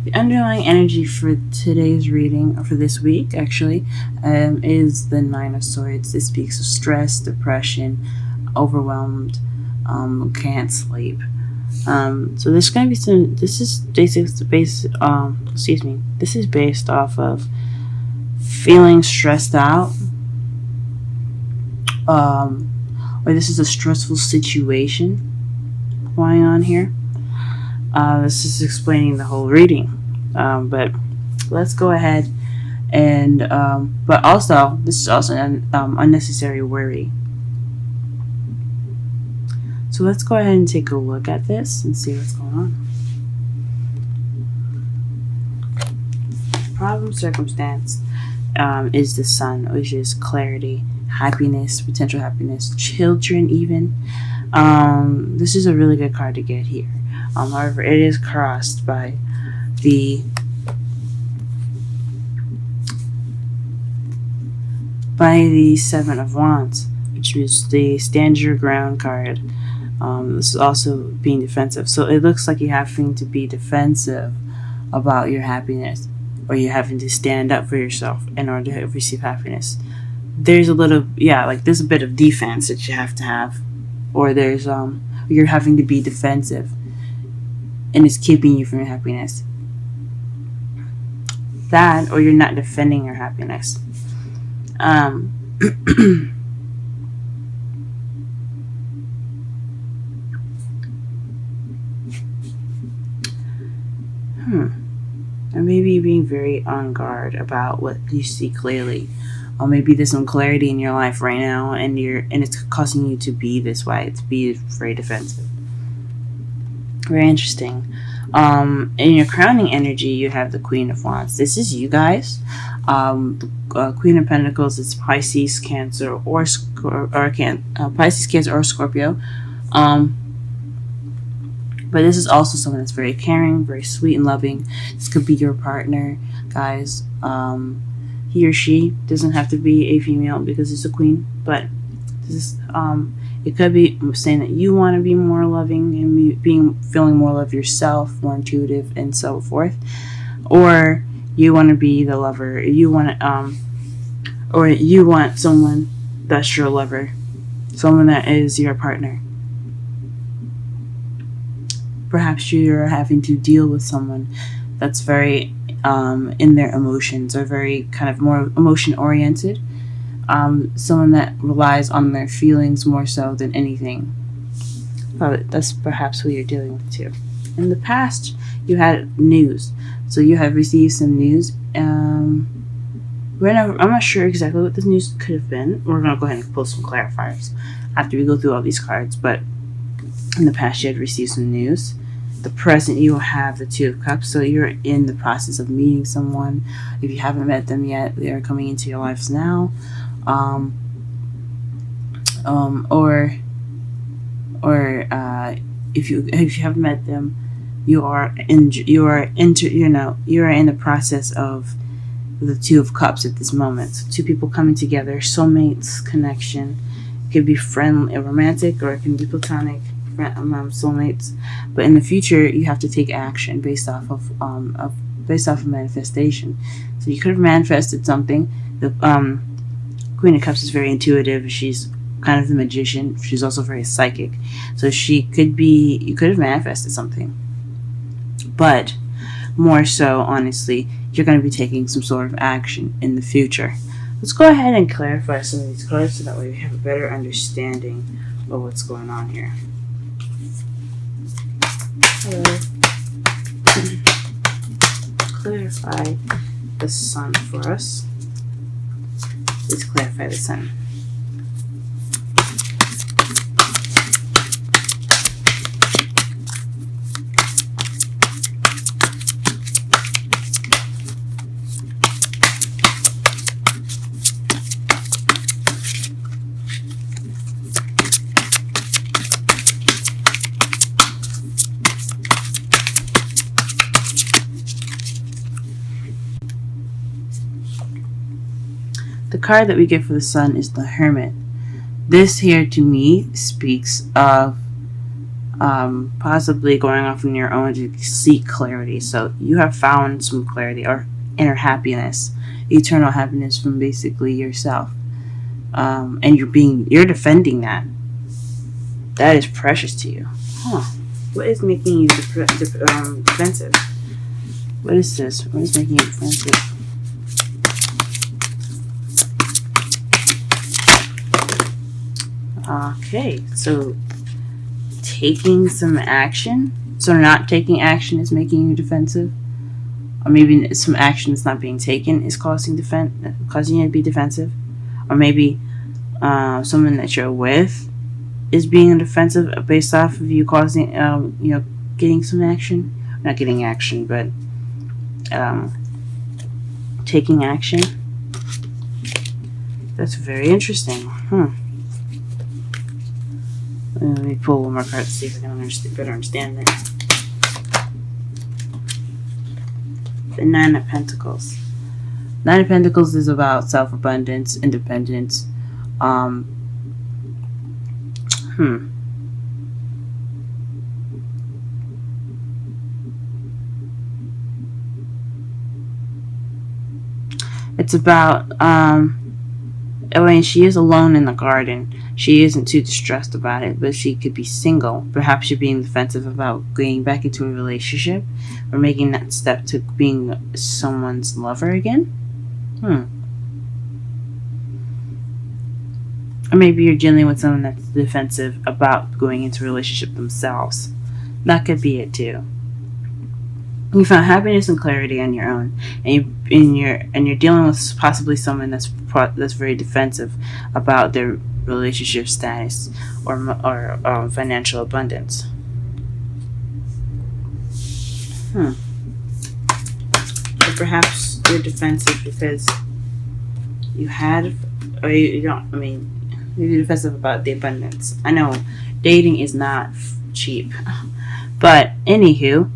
The underlying energy for today's reading, or for this week actually, is the Nine of Swords. It speaks of stress, depression, overwhelmed, can't sleep. So there's going to be some. This is basically based. Excuse me. This is based off of feeling stressed out, or this is a stressful situation going on here. This is explaining the whole reading, but let's go ahead and. But also, this is also an unnecessary worry. So let's go ahead and take a look at this and see what's going on. Problem circumstance is the Sun, which is clarity, happiness, potential happiness, children even. This is a really good card to get here. However, it is crossed by the Seven of Wands, which is the stand your ground card. This is also being defensive. So it looks like you're having to be defensive about your happiness, or you're having to stand up for yourself in order to receive happiness. There's a little, there's a bit of defense that you have to have, or there's you're having to be defensive, and it's keeping you from your happiness. That, or you're not defending your happiness. Or maybe being very on guard about what you see clearly. Or maybe there's some clarity in your life right now, and it's causing you to be this way, to be very defensive. Very interesting. In your crowning energy, you have the Queen of Wands. This is you guys. The Queen of Pentacles is Pisces, Cancer, Pisces, Cancer, or Scorpio. But this is also someone that's very caring, very sweet and loving. This could be your partner, guys. He or she doesn't have to be a female because it's a queen, but this is, it could be saying that you want to be more loving and feeling more love yourself, more intuitive, and so forth. Or you want to be the lover. Or you want someone that's your lover, someone that is your partner. Perhaps you're having to deal with someone that's very in their emotions, or very kind of more emotion oriented. Someone that relies on their feelings more so than anything. That's perhaps who you're dealing with too. In the past, you had news. So you have received some news. I'm not sure exactly what this news could have been. We're going to go ahead and pull some clarifiers after we go through all these cards. But in the past, you had received some news. The present, you will have the Two of Cups. So you're in the process of meeting someone. If you haven't met them yet, they are coming into your lives now. Or if you haven't met them, you are in the process of the Two of Cups at this moment. So two people coming together, soulmates connection. It could be friendly, romantic, or it can be platonic, soulmates. But in the future, you have to take action based off of manifestation. So you could have manifested something. The Queen of Cups is very intuitive. She's kind of the magician. She's also very psychic. So you could have manifested something. But more so, honestly, you're going to be taking some sort of action in the future. Let's go ahead and clarify some of these cards so that way we have a better understanding of what's going on here. Clarify the Sun for us. Please clarify the Sun. The card that we get for the Sun is the Hermit. This here to me speaks of possibly going off on your own to seek clarity. So you have found some clarity or inner happiness, eternal happiness from basically yourself, and you're defending that. That is precious to you. Huh? What is making you defensive? What is this? What is making you defensive? Okay, so taking some action. So not taking action is making you defensive, or maybe some action that's not being taken is causing you to be defensive, or maybe someone that you're with is being defensive based off of you causing, getting some action, not getting action, but taking action. That's very interesting. Let me pull one more card to see if I can better understand it. The Nine of Pentacles. Nine of Pentacles is about self-abundance, independence. It's about, she is alone in the garden. She isn't too distressed about it, but she could be single. Perhaps you're being defensive about getting back into a relationship or making that step to being someone's lover again. Or maybe you're dealing with someone that's defensive about going into a relationship themselves. That could be it too. You found happiness and clarity on your own, and you're dealing with possibly someone that's very defensive about their relationship status or financial abundance. Or perhaps you're defensive because you had, or you don't. I mean, you're defensive about the abundance. I know dating is not cheap, but anywho.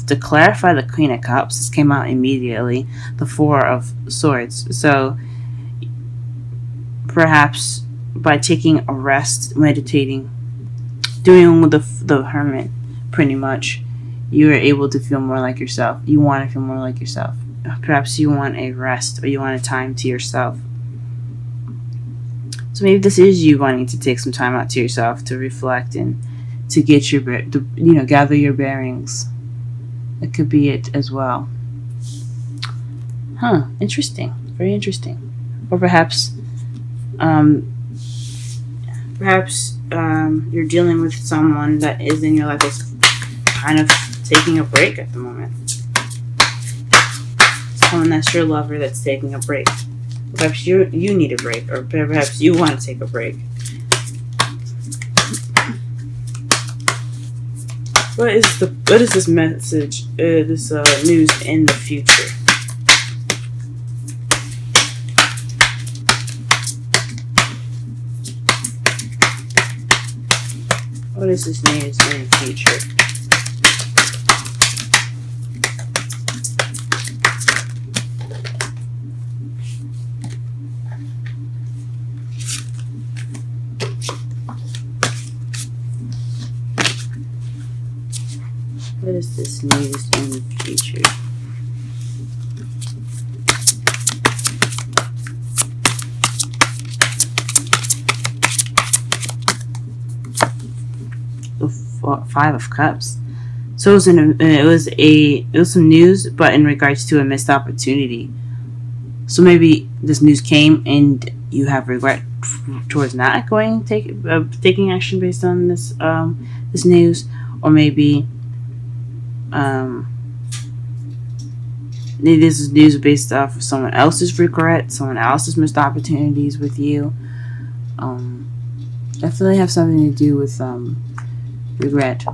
To clarify the Queen of Cups, this came out immediately, the Four of Swords. So perhaps by taking a rest, meditating, doing the Hermit, pretty much, you are able to feel more like yourself. You want to feel more like yourself. Perhaps you want a rest, or you want a time to yourself. So maybe this is you wanting to take some time out to yourself to reflect and to get gather your bearings. That could be it as well. Interesting. Very interesting. Or perhaps you're dealing with someone that is in your life that's kind of taking a break at the moment. Someone that's your lover that's taking a break. Perhaps you need a break, or perhaps you want to take a break. What is this message? This news in the future? What is this news in the future? What is this news in the future? The Five of Cups. So it was some news, but in regards to a missed opportunity. So maybe this news came and you have regret towards not taking action based on this this news, or maybe. This is news based off of someone else's regret, someone else's missed opportunities with you. Definitely have something to do with regret.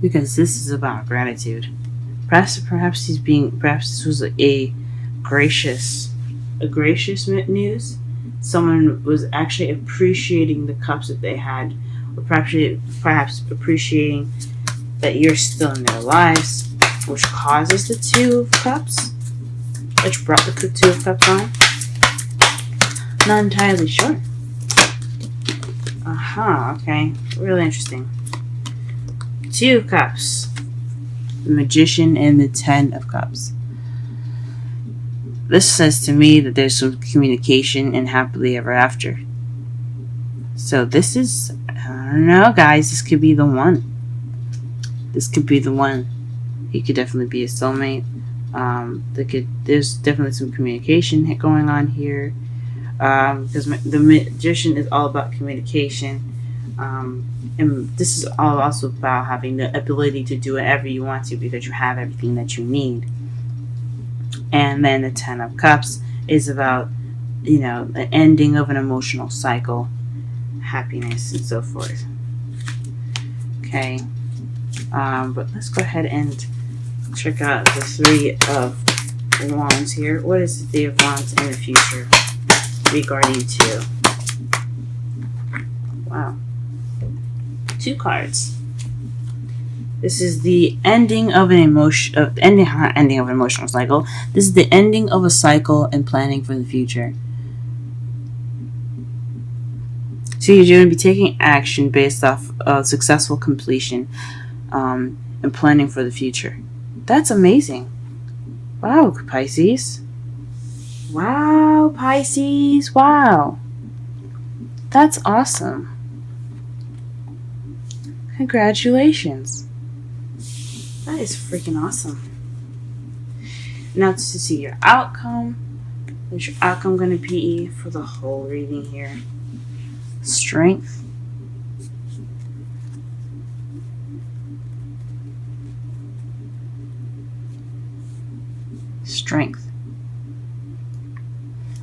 Because this is about gratitude. Perhaps this was a gracious news. Someone was actually appreciating the cups that they had, or perhaps appreciating that you're still in their lives, which causes the Two of Cups, which brought the Two of Cups on. Not entirely sure. Okay. Really interesting. 2 of Cups. The Magician and the 10 of Cups. This says to me that there's some communication and happily ever after. So this is, I don't know, guys, this could be the one. This could be the one. He could definitely be a soulmate. There's definitely some communication going on here. Because the Magician is all about communication. And this is all also about having the ability to do whatever you want to because you have everything that you need. And then the 10 of Cups is about, the ending of an emotional cycle, happiness, and so forth. Okay. But let's go ahead and check out the 3 of Wands here. What is the 3 of Wands in the future regarding to? Wow. 2 cards. This is the ending of an emotional cycle. This is the ending of a cycle and planning for the future. So you're going to be taking action based off successful completion and planning for the future. That's amazing. Wow, Pisces. Wow, Pisces. Wow. That's awesome. Congratulations. That is freaking awesome. Now to see your outcome. What's your outcome going to be for the whole reading here? Strength. Strength.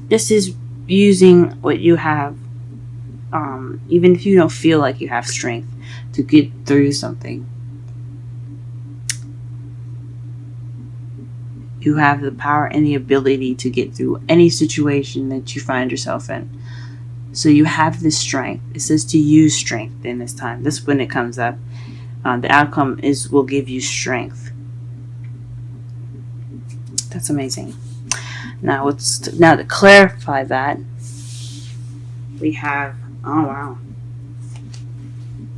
This is using what you have, even if you don't feel like you have strength, to get through something. You have the power and the ability to get through any situation that you find yourself in. So you have this strength. It says to use strength in this time. This is when it comes up. The outcome will give you strength. That's amazing. Now to clarify that, we have, oh wow,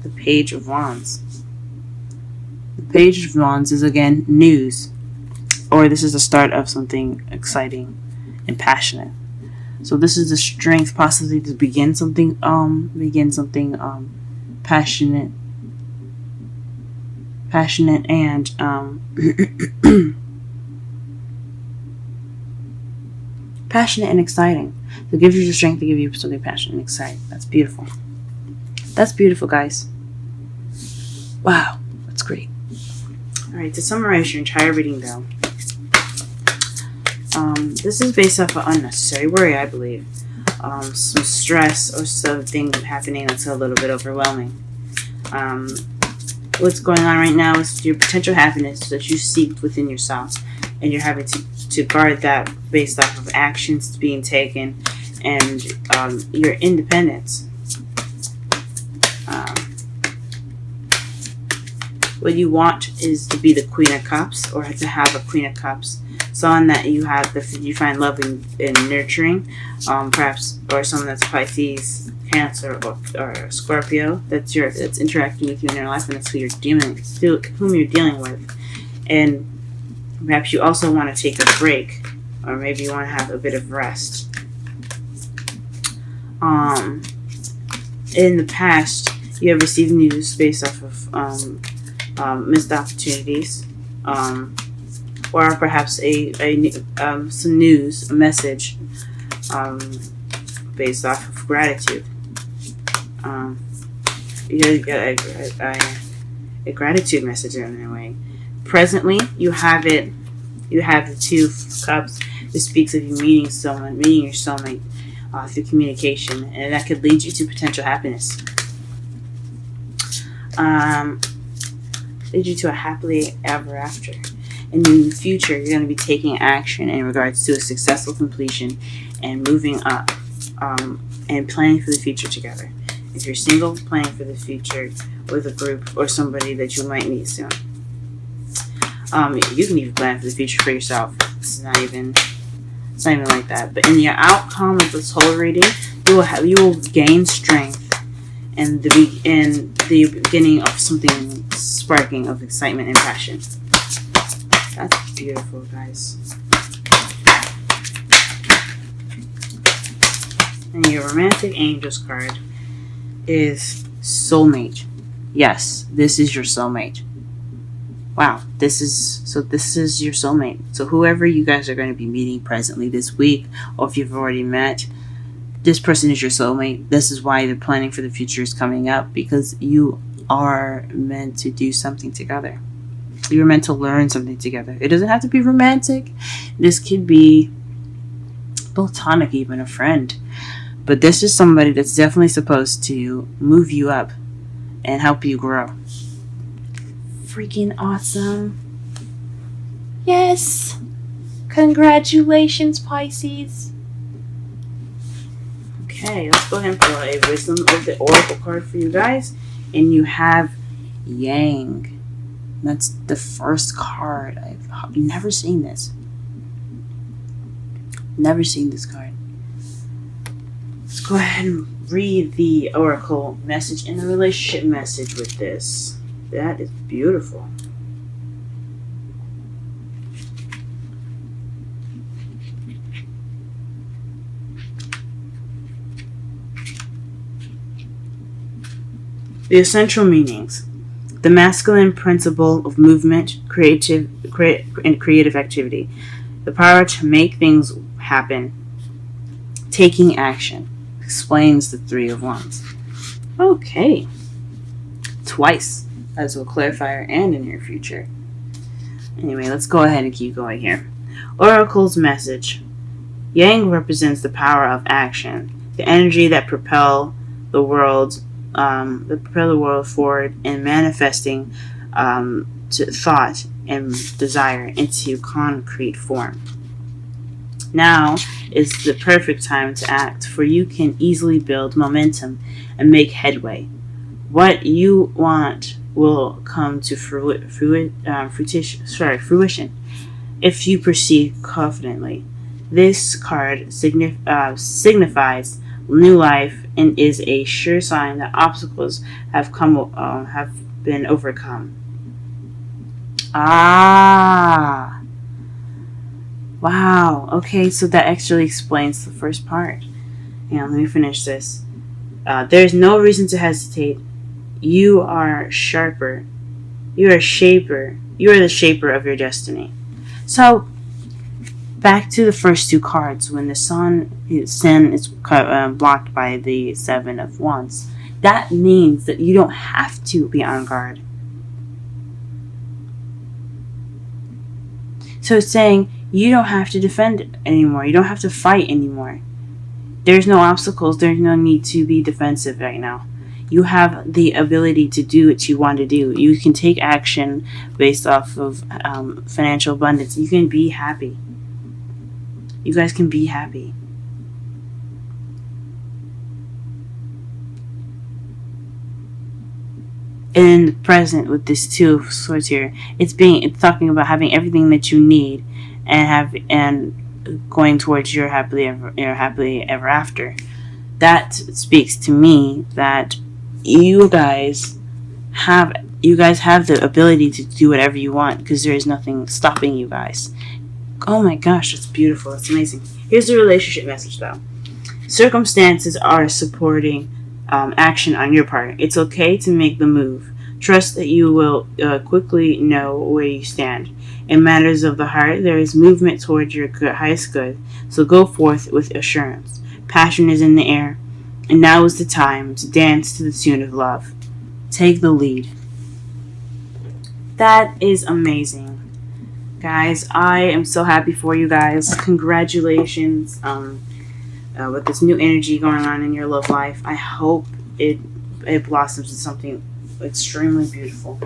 the Page of Wands. The Page of Wands is again news, or this is the start of something exciting and passionate. So this is the strength possibly to begin something passionate and passionate and exciting. So it gives you the strength to give you something passionate and exciting. That's beautiful. That's beautiful, guys. Wow, that's great. All right, to summarize your entire reading, though, this is based off of unnecessary worry, I believe. Some stress or something happening that's a little bit overwhelming. What's going on right now is your potential happiness that you seek within yourself, and you're having to guard that based off of actions being taken and your independence. What you want is to be the Queen of Cups, or to have a Queen of Cups, someone that you find loving and nurturing, perhaps, or someone that's Pisces, Cancer, or Scorpio that's interacting with you in your life, and that's whom you're dealing with. And perhaps you also want to take a break, or maybe you want to have a bit of rest. In the past, you have received news based off of missed opportunities, or perhaps some news, a message based off of gratitude. You get a gratitude message in a way. Presently, you have it. You have the 2 of Cups. This speaks of you meeting your soulmate through communication, and that could lead you to potential happiness. Lead you to a happily ever after. And in the future, you're going to be taking action in regards to a successful completion and moving up, and planning for the future together. If you're single, planning for the future with a group or somebody that you might meet soon. You can even plan for the future for yourself. This is not even It's not even like that. But in the outcome of this whole reading, you will gain strength in the beginning of something sparking of excitement and passion. That's beautiful, guys. And your romantic angels card is soulmate. Yes, this is your soulmate. Wow, this is your soulmate. So whoever you guys are going to be meeting presently this week, or if you've already met, this person is your soulmate. This is why the planning for the future is coming up, because you are meant to do something together. You're meant to learn something together. It doesn't have to be romantic. This could be platonic, even a friend. But this is somebody that's definitely supposed to move you up and help you grow. Freaking awesome. Yes. Congratulations, Pisces. Okay, let's go ahead and pull a wisdom of the oracle card for you guys. And you have Yang. That's the first card. I've never seen this. Never seen this card. Let's go ahead and read the oracle message and the relationship message with this. That is beautiful. The essential meanings. The masculine principle of movement, creative activity. The power to make things happen. Taking action. Explains the Three of Wands. Okay. Twice. As a clarifier and in your future. Anyway, let's go ahead and keep going here. Oracle's message. Yang represents the power of action. The energy that propel the world forward and manifesting to thought and desire into concrete form. Now is the perfect time to act, for you can easily build momentum and make headway. What you want will come to fruition if you proceed confidently. This card signifies new life and is a sure sign that obstacles have been overcome. Ah, wow. Okay, so that actually explains the first part. Let me finish this. There's no reason to hesitate. You are sharper. You are shaper. You are the shaper of your destiny. So, back to the first two cards. When the sun is blocked by the Seven of Wands, that means that you don't have to be on guard. So it's saying you don't have to defend anymore. You don't have to fight anymore. There's no obstacles. There's no need to be defensive right now. You have the ability to do what you want to do. You can take action based off of financial abundance. You can be happy. You guys can be happy. In the present with this Two of Swords here, it's talking about having everything that you need and going towards your happily ever after. That speaks to me that you guys have the ability to do whatever you want, because there is nothing stopping you guys. Oh my gosh, that's beautiful. That's amazing. Here's the relationship message, though. Circumstances are supporting action on your part. It's okay to make the move. Trust that you will quickly know where you stand. In matters of the heart, there is movement towards your highest good, so go forth with assurance. Passion is in the air, and now is the time to dance to the tune of love. Take the lead. That is amazing. Guys, I am so happy for you guys. Congratulations with this new energy going on in your love life. I hope it blossoms into something extremely beautiful.